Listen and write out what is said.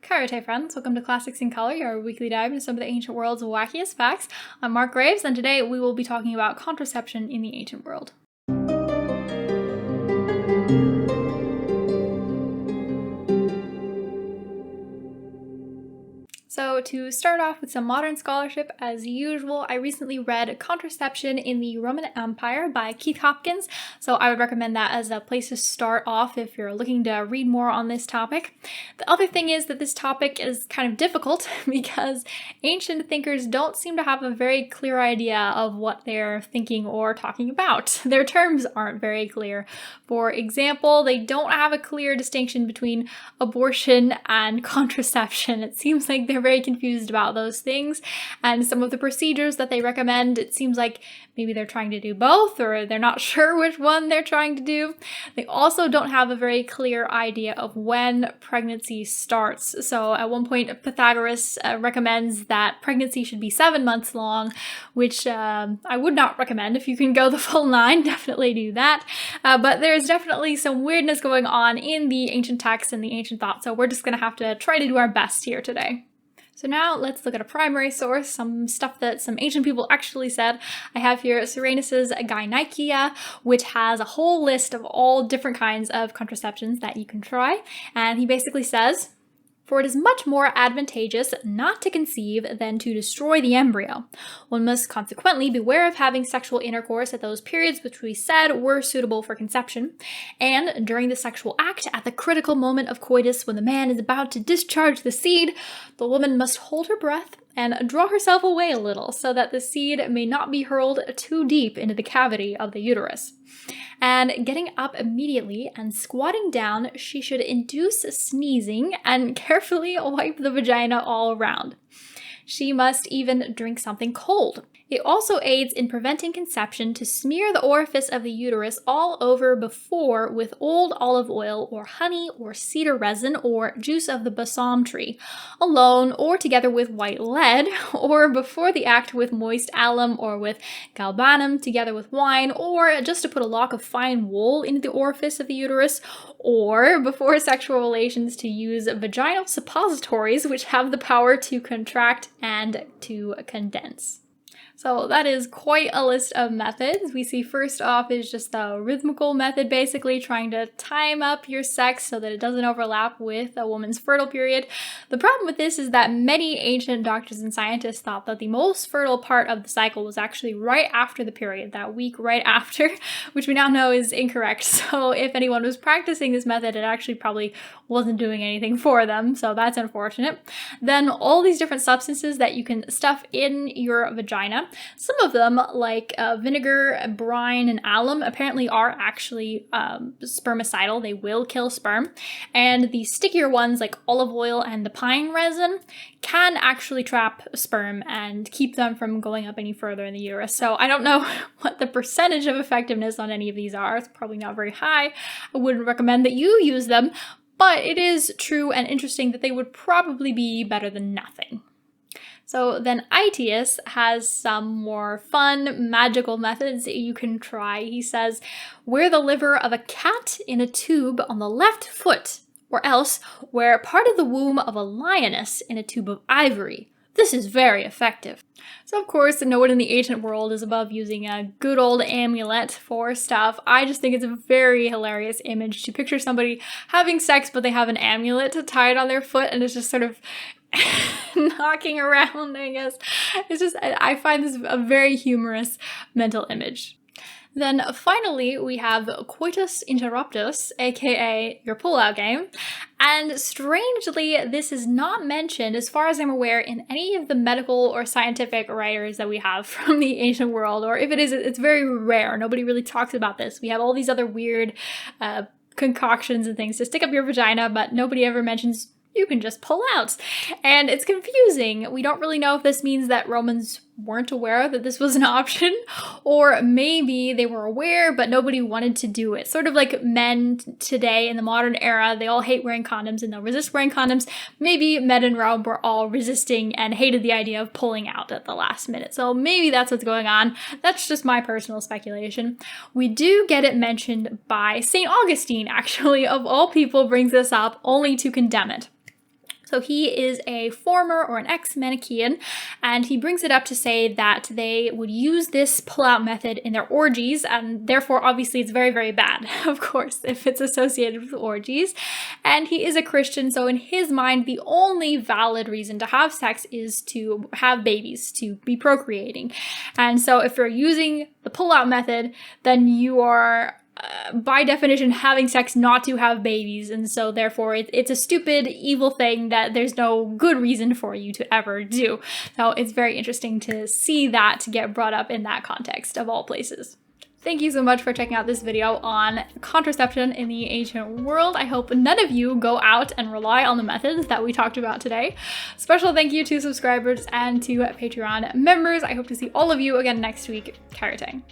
Karate friends, welcome to Classics in Color, your weekly dive into some of the ancient world's wackiest facts. I'm Marc Graves, and today we will be talking about contraception in the ancient world. So to start off with some modern scholarship, as usual, I recently read Contraception in the Roman Empire by Keith Hopkins, so I would recommend that as a place to start off if you're looking to read more on this topic. The other thing is that this topic is kind of difficult because ancient thinkers don't seem to have a very clear idea of what they're thinking or talking about. Their terms aren't very clear. For example, they don't have a clear distinction between abortion and contraception. It seems like they're very confused about those things, and some of the procedures that they recommend, it seems like maybe they're trying to do both, or they're not sure which one they're trying to do. They also don't have a very clear idea of when pregnancy starts. So at one point, Pythagoras recommends that pregnancy should be 7 months long, which I would not recommend. If you can go the full 9, definitely do that. But there's definitely some weirdness going on in the ancient texts and the ancient thought, so we're just going to have to try to do our best here today. So now let's look at a primary source, some stuff that some ancient people actually said. I have here Cyrenus's Gynaikia, which has a whole list of all different kinds of contraceptions that you can try. And he basically says, "For it is much more advantageous not to conceive than to destroy the embryo. One must consequently beware of having sexual intercourse at those periods which we said were suitable for conception, and during the sexual act, at the critical moment of coitus when the man is about to discharge the seed, the woman must hold her breath and draw herself away a little so that the seed may not be hurled too deep into the cavity of the uterus. And getting up immediately and squatting down, she should induce sneezing and carefully wipe the vagina all around. She must even drink something cold. It also aids in preventing conception to smear the orifice of the uterus all over before with old olive oil or honey or cedar resin or juice of the balsam tree, alone or together with white lead, or before the act with moist alum or with galbanum together with wine, or just to put a lock of fine wool into the orifice of the uterus, or before sexual relations to use vaginal suppositories which have the power to contract and to condense." So that is quite a list of methods. We see first off is just the rhythmical method, basically trying to time up your sex so that it doesn't overlap with a woman's fertile period. The problem with this is that many ancient doctors and scientists thought that the most fertile part of the cycle was actually right after the period, that week right after, which we now know is incorrect. So if anyone was practicing this method, it actually probably wasn't doing anything for them, so that's unfortunate. Then all these different substances that you can stuff in your vagina, some of them, like vinegar, brine, and alum, apparently are actually spermicidal. They will kill sperm. And the stickier ones, like olive oil and the pine resin, can actually trap sperm and keep them from going up any further in the uterus. So I don't know what the percentage of effectiveness on any of these are. It's probably not very high. I wouldn't recommend that you use them, but it is true and interesting that they would probably be better than nothing. So then Aetius has some more fun, magical methods that you can try. He says, wear the liver of a cat in a tube on the left foot, or else wear part of the womb of a lioness in a tube of ivory. This is very effective. So of course, no one in the ancient world is above using a good old amulet for stuff. I just think it's a very hilarious image to picture somebody having sex, but they have an amulet tied on their foot, and it's just sort of knocking around, I guess. It's just, I find this a very humorous mental image. Then finally, we have Coitus Interruptus, aka your pullout game. And strangely, this is not mentioned, as far as I'm aware, in any of the medical or scientific writers that we have from the ancient world. Or if it is, it's very rare. Nobody really talks about this. We have all these other weird concoctions and things to stick up your vagina, but nobody ever mentions you can just pull out. And it's confusing. We don't really know if this means that Romans weren't aware that this was an option, or maybe they were aware but nobody wanted to do it. Sort of like men today in the modern era, they all hate wearing condoms and they'll resist wearing condoms. Maybe men in Rome were all resisting and hated the idea of pulling out at the last minute. So maybe that's what's going on. That's just my personal speculation. We do get it mentioned by St. Augustine, actually, of all people, brings this up only to condemn it. So he is a former or an ex-Manichaean, and he brings it up to say that they would use this pull-out method in their orgies, and therefore obviously it's very, very bad, of course, if it's associated with orgies. And he is a Christian, so in his mind, the only valid reason to have sex is to have babies, to be procreating. And so if you're using the pull-out method, then you are by definition having sex not to have babies, and so therefore it's a stupid, evil thing that there's no good reason for you to ever do. So it's very interesting to see that get brought up in that context of all places. Thank you so much for checking out this video on contraception in the ancient world. I hope none of you go out and rely on the methods that we talked about today. Special thank you to subscribers and to Patreon members. I hope to see all of you again next week. Karating.